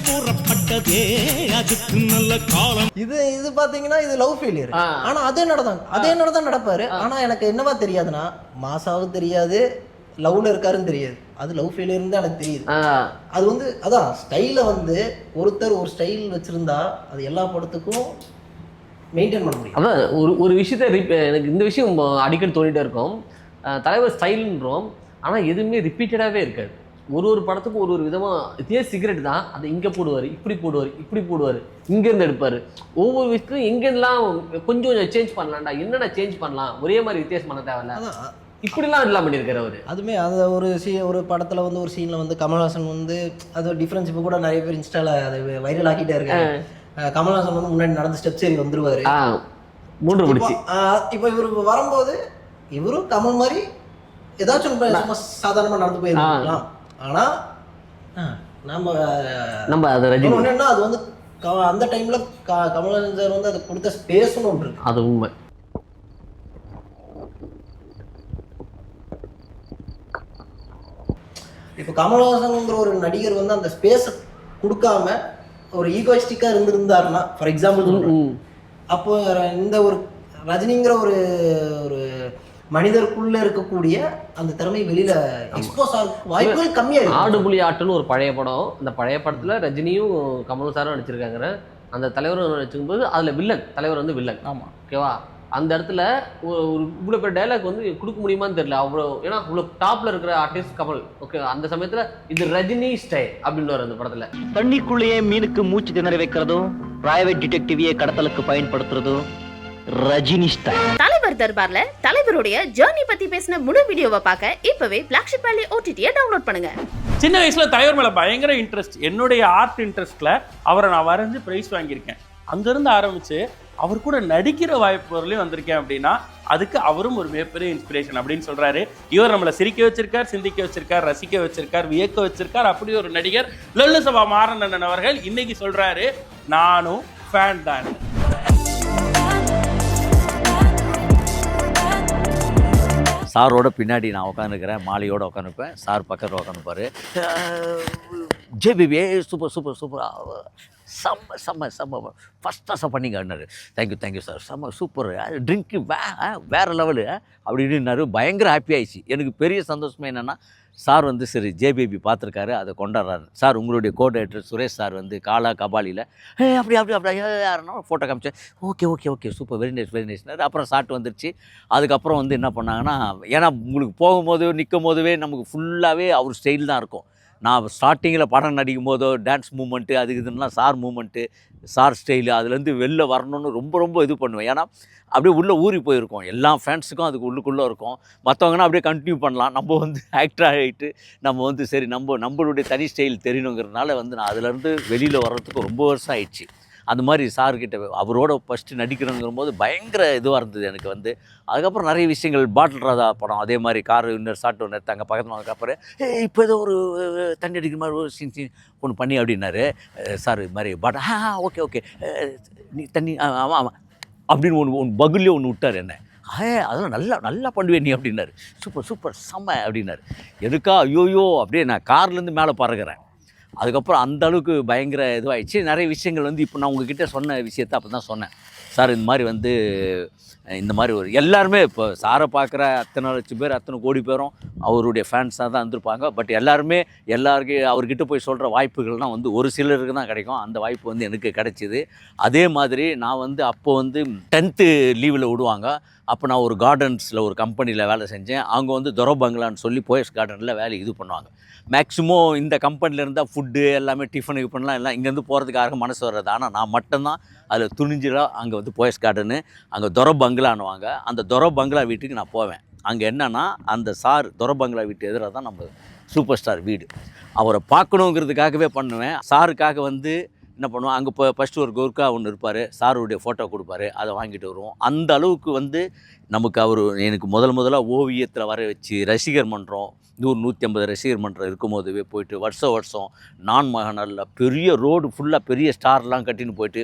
கூறப்பட்டதே அதுக்கு நல்ல காலம். இது பாத்தீங்கன்னா இது லவ் ஃபெயிலியர். ஆனா அதே நடதான் நடப்பாரு. ஆனா எனக்கு என்னவா தெரியாதுன்னா மாசாவும் தெரியாது, லவ்ல இருக்காருன்னு தெரியாது, அது லவ் ஃபெயிலியர்னு தான் எனக்கு தெரியுது. அது வந்து அதான் ஸ்டைல வந்து ஒருத்தர் ஒரு ஸ்டைல் வச்சிருந்தா அது எல்லா படத்துக்கும் மெயின்டைன் பண்ண முடியும். அதான் ஒரு விஷயத்த எனக்கு இந்த விஷயம் அடிக்கடி தோண்டிகிட்டே இருக்கும். தலைவர் ஸ்டைல்ன்றோம், ஆனால் எதுவுமே ரிப்பீட்டடாகவே இருக்காது. ஒரு படத்துக்கும் ஒரு விதமாக இதே சிகரெட் தான், அதை இங்கே போடுவார், இப்படி போடுவார், இங்கேருந்து எடுப்பார். ஒவ்வொரு விஷயத்துக்கும் எங்கெல்லாம் கொஞ்சம் சேஞ்ச் பண்ணலாம்டா, என்னென்ன சேஞ்ச் பண்ணலாம், ஒரே மாதிரி வித்தியாசம் பண்ண தேவையில்ல, இப்படிலாம் எல்லாம் பண்ணியிருக்காரு அவர். அதுவுமே அந்த ஒரு படத்தில் வந்து ஒரு சீனில் வந்து கமல்ஹாசன் வந்து அது டிஃப்ரென்ஸ் இப்போ கூட நிறைய பேர் இன்ஸ்டாவில் அதை வைரல் ஆக்கிட்டே இருக்காங்க. கமல்ஹாசன் வந்து முன்னாடி நடந்து ஸ்டெப்ஸ் ஏறி வந்துருவாரு, இப்போ இவரு வரும்போது இவரும் கமல் மாதிரி ஏதாச்சும் சாதாரணமாக நடந்து போயிருக்கலாம். ஆனா நம்ம என்னன்னா அது வந்து அந்த டைம்ல கமல்ஹாசன் சார் வந்து அது கொடுத்த ஸ்பேஸ்னு ஒன்று இருக்கு. அது உண்மை. இப்போ கமல்ஹாசன்ங்கிற ஒரு நடிகர் வந்து அந்த ஸ்பேஸை கொடுக்காம ஒரு ஈகோயிஸ்டிக்கா இருந்திருந்தாருன்னா, ஃபார் எக்ஸாம்பிள் அப்போ இந்த ஒரு ரஜினிங்கிற ஒரு மனிதருக்குள்ள இருக்கக்கூடிய அந்த திறமை வெளியில எக்ஸ்போஸ் ஆக வாய்ப்புகள் கம்மியா இருக்கு. ஆடுபுலி ஆட்டுன்னு ஒரு பழைய படம், அந்த பழைய படத்துல ரஜினியும் கமலும் சாரும் நடிச்சிருக்காங்க. அந்த தலைவர் வச்சுக்கும்போது அதில் வில்லன், தலைவர் வந்து வில்லன். ஆமாம். ஓகேவா? அந்த இடத்துல ஒரு இவ்வளோ பேர் டைலாக் வந்து கொடுக்க முடியுமான்னு தெரியல. அவ்வளோ ஏன்னா இவ்வளோ டாப்ல இருக்கிற ஆர்டிஸ்ட் கமல். ஓகே, அந்த சமயத்தில் இது ரஜினி ஸ்டைல் அப்படின்னு வரும் அந்த படத்தில். தண்ணிக்குள்ளேயே மீனுக்கு மூச்சு திணற வைக்கிறதும் பிரைவேட் டிடெக்டிவியே கடத்தலுக்கு பயன்படுத்துறதும் ரஜினி ஸ்டைல். தலைவர் தர்பார்ல தலைவருடைய ஜர்னி பத்தி பேசின முழு வீடியோவை பார்க்க இப்பவே பிளாக்ஷிப் வேலி ஓடிடியை டவுன்லோட் பண்ணுங்க. சின்ன வயசுல தலைவர் மேல பயங்கர இன்ட்ரெஸ்ட். என்னுடைய ஆர்ட் இன்ட்ரெஸ்ட்ல அவரை நான் வரைஞ்சு பிரைஸ் வாங்கியிருக்கேன். அங்கிருந்து ஆரம்பிச்சு அவர் கூட நடிக்கிற வாய்ப்புகளையும் வந்திருக்கேன் அப்படின்னா அதுக்கு அவரும் ஒரு மிகப்பெரிய இன்ஸ்பிரேஷன் அப்படின்னு சொல்றாரு. இவர் நம்மளை சிரிக்க வச்சிருக்கார், சிந்திக்க வச்சிருக்கார், ரசிக்க வச்சிருக்கார், வியக்க வச்சிருக்கார். அப்படி ஒரு நடிகர் லொல்லு சபா மாறன் அவர்கள் இன்னைக்கு சொல்றாரு, நானும் ஃபேன் தான். சாரோட பின்னாடி நான் உட்காந்துருக்கிறேன், மாலையோடு உட்காந்துருப்பேன், சார் பக்கத்தில் உட்காந்துப்பார். ஜேபிபி சூப்பர் சூப்பர் சூப்பர், செம்ம செம்ம செம்ம ஃபஸ்ட்டாக பண்ணிங்கன்னாரு. தேங்க்யூ சார், செம்ம சூப்பர், ட்ரிங்க்கு வேறு லெவலு அப்படின்னாரு. பயங்கர ஹாப்பி ஆயிடுச்சு. எனக்கு பெரிய சந்தோஷமே என்னென்னா, சார் வந்து சரி ஜேபிபி பார்த்துருக்காரு, அதை கொண்டாடுறாரு. சார் உங்களுடைய கோ டைரக்டர் சுரேஷ் சார் வந்து காலா கபாலியில் அப்படி யாருன்னா ஃபோட்டோ காமிச்சேன். ஓகே சூப்பர், வெரி நைஸ்னாரு. அப்புறம் ஷாட் வந்துருச்சு. அதுக்கப்புறம் வந்து என்ன பண்ணாங்கன்னா, ஏன்னா உங்களுக்கு போகும்போது நிற்கும் போதுவே நமக்கு ஃபுல்லாகவே அவர் ஸ்டைல் தான் இருக்கும். நான் ஸ்டார்டிங்கில் படம் நடிக்கும் போதோ டான்ஸ் மூமெண்ட்டு அதுக்கு இதுலாம் சார் மூமெண்ட்டு, சார் ஸ்டைலு அதுலேருந்து வெளில வரணும்னு ரொம்ப இது பண்ணுவேன். ஏன்னா அப்படியே உள்ளே ஊறி போயிருக்கோம். எல்லா ஃபேன்ஸுக்கும் அதுக்கு உள்ளுக்குள்ளே இருக்கும். மற்றவங்கன்னா அப்படியே கண்டினியூ பண்ணலாம். நம்ம வந்து ஆக்டர் ஆகிட்டு நம்ம வந்து சரி நம்மளுடைய தனி ஸ்டைல் தெரியணுங்கிறதுனால வந்து நான் அதுலேருந்து வெளியில் வர்றதுக்கு ரொம்ப வருஷம் ஆயிடுச்சு. அந்த மாதிரி சார்கிட்ட அவரோட ஃபஸ்ட்டு நடிக்கிறோங்கிற போது பயங்கர இதுவாக இருந்தது எனக்கு வந்து. அதுக்கப்புறம் நிறைய விஷயங்கள், பாட்டில் ராதா படம் அதே மாதிரி கார் இன்னொரு ஷாட் ஒன்று எடுத்தாங்க பக்கத்தில். அதுக்கப்புறம் இப்போ ஏதோ ஒரு தண்ணி அடிக்கிற மாதிரி ஒரு சீன் ஒன்று பண்ணி அப்படின்னாரு. சார் இது மாதிரி ஓகே நீ தண்ணி ஆமாம் அப்படின்னு ஒன்று பகுல்லே ஒன்று விட்டார் என்ன. அதெல்லாம் நல்லா பண்ணுவேன் நீ அப்படின்னாரு. சூப்பர் செம்ம அப்படின்னாரு. எதுக்கா ஐயோயோ அப்படியே நான் கார்லேருந்து மேலே பறக்கிறேன். அதுக்கப்புறம் அந்த அளவுக்கு பயங்கர இதுவாகிடுச்சு. நிறைய விஷயங்கள் வந்து இப்போ நான் உங்ககிட்ட சொன்ன விஷயத்தை அப்போ தான் சொன்னேன். சார் இந்த மாதிரி வந்து இந்த மாதிரி ஒரு எல்லாருமே இப்போ சாரை பார்க்குற அத்தனை லட்சம் பேர், அத்தனை கோடி பேரும் அவருடைய ஃபேன்ஸாக தான் இருந்திருப்பாங்க. பட் எல்லாருமே அவர்கிட்ட போய் சொல்கிற வாய்ப்புகள்லாம் வந்து ஒரு சிலருக்கு தான் கிடைக்கும். அந்த வாய்ப்பு வந்து எனக்கு கிடைச்சிது. அதே மாதிரி நான் வந்து அப்போ வந்து 10th லீவில் விடுவாங்க. அப்போ நான் ஒரு கார்டன்ஸில் ஒரு கம்பெனியில் வேலை செஞ்சேன். அவங்க வந்து தொரோ பங்களான்னு சொல்லி போயஸ் கார்டனில் வேலை இது பண்ணுவாங்க. மேக்ஸிமம் இந்த கம்பெனியில் இருந்தால் ஃபுட்டு எல்லாமே டிஃபன் பண்ணலாம், எல்லாம் இங்கேருந்து போகிறதுக்காக மனசு வர்றது. ஆனால் நான் மட்டும்தான் அதில் துணிஞ்சிலாம் அங்கே வந்து போயஸ் கார்டனு, அங்கே தொரோ பங்களான்னுவாங்க. அந்த தொரோ பங்களா வீட்டுக்கு நான் போவேன். அங்கே என்னென்னா அந்த சார் தொரோ பங்களா வீட்டு எதிராக தான் நம்ம சூப்பர் ஸ்டார் வீடு. அவரை பார்க்கணுங்கிறதுக்காகவே பண்ணுவேன். சாருக்காக வந்து என்ன பண்ணுவோம், அங்கே இப்போ ஃபஸ்ட்டு ஒரு கோர்க்கா ஒன்று இருப்பார், சாருடைய ஃபோட்டோ கொடுப்பாரு, அதை வாங்கிட்டு வருவோம். அந்த அளவுக்கு வந்து நமக்கு எனக்கு முதலாக ஓவியத்தில் வர வச்சு ரசிகர் மன்றம் 150 ரசிகர் மன்றம் இருக்கும் போதுவே போயிட்டு வருஷம் நான் மகனில் பெரிய ரோடு ஃபுல்லாக பெரிய ஸ்டார்லாம் கட்டின்னு போயிட்டு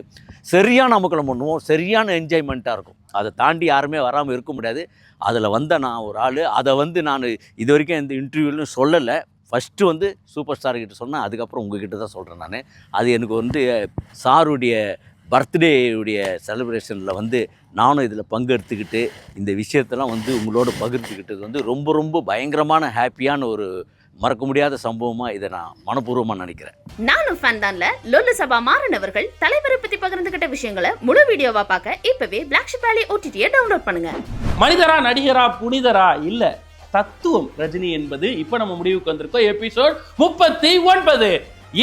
சரியான அமக்கலம் பண்ணுவோம். சரியான என்ஜாய்மெண்ட்டாக இருக்கும். அதை தாண்டி யாருமே வராமல் இருக்க முடியாது. அதில் வந்த நான் ஒரு ஆள். அதை வந்து நான் இது வரைக்கும் இந்த இன்டர்வியூன்னு சொல்லலை. ஃபஸ்ட்டு வந்து சூப்பர் ஸ்டார்கிட்ட சொன்னேன், அதுக்கப்புறம் உங்ககிட்ட தான் சொல்கிறேன் நான். அது எனக்கு வந்து சாருடைய பர்த்டேயுடைய செலிப்ரேஷனில் வந்து நானும் இதில் பங்கெடுத்துக்கிட்டு இந்த விஷயத்தெல்லாம் வந்து உங்களோட பகிர்ந்துக்கிட்டது வந்து ரொம்ப பயங்கரமான ஹாப்பியான ஒரு மறக்க முடியாத சம்பவமாக இதை நான் மனப்பூர்வமாக நினைக்கிறேன். நானும் ஃபேன் தான்ல லொல்லு சபா மாறன் அவர்கள் தலைவரை பற்றி பகிர்ந்துகிட்ட விஷயங்களை முழு வீடியோவா பார்க்க இப்பவே பிளாக்ஷிப் வேலி ஓடிடியை டவுன்லோட் பண்ணுங்க. மனிதரா, நடிகரா, புனிதரா இல்ல தத்துவம் ரஜினி என்பது இப்போ நம்ம முடிவுக்கு வந்திருக்கோம். எபிசோட் 39.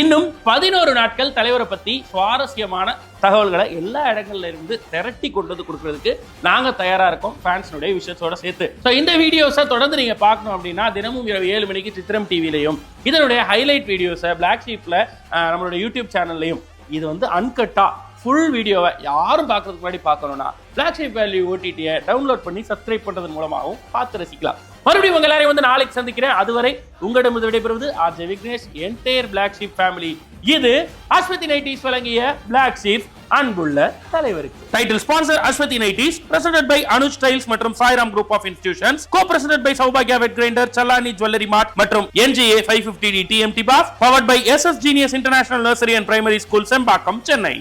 இன்னும் 11 நாட்கள் தலைவரை பத்தி சுவாரஸ்யமான தகவல்களை எல்லா இடங்கள்ல இருந்து திரட்டி கொண்டு வந்து கொடுக்கறதுக்கு நாங்க தயாரா இருக்கோம், ஃபேன்ஸுடைய விஷயத்தோட சேர்த்து. ஸோ இந்த வீடியோஸை தொடர்ந்து நீங்க பார்க்கணும் அப்படின்னா தினமும் இரவு 7 மணிக்கு சித்திரம் டிவிலையும், இதனுடைய ஹைலைட் வீடியோஸை பிளாக் ஷீப்ல நம்மளுடைய யூடியூப் சேனல்லையும், இது வந்து அன்கட்டா ஃபுல் வீடியோவை யாரும் பார்க்கறதுக்கு முன்னாடி பார்க்கணும்னா பிளாக் ஷீப் வேலி ஓடிடியை டவுன்லோட் பண்ணி சப்ஸ்கிரைப் பண்றதன் மூலமாகவும் பார்த்து ரசிக்கலாம். மறுபடியும் உங்க எல்லாரையும் வந்து நாளைக்கு சந்திக்கிறேன். அதுவரை உங்களிடம் விடைபெறுவது RJ Vignesh, entire black sheep family. இது அஸ்வதி நைட்டீஸ் வழங்கிய பிளாக் ஷீப் அன்புள்ள தலைவருக்கு. Title sponsor Aswathi nighties, presented by Anuj styles மற்றும் Sairam group of institutions, co presented by சௌபாக்யா wet grinder, Challani jewellery mart மற்றும் NGA 550D TMT bars, powered by SS Genius international nursery and primary school, Sembakkam, Chennai.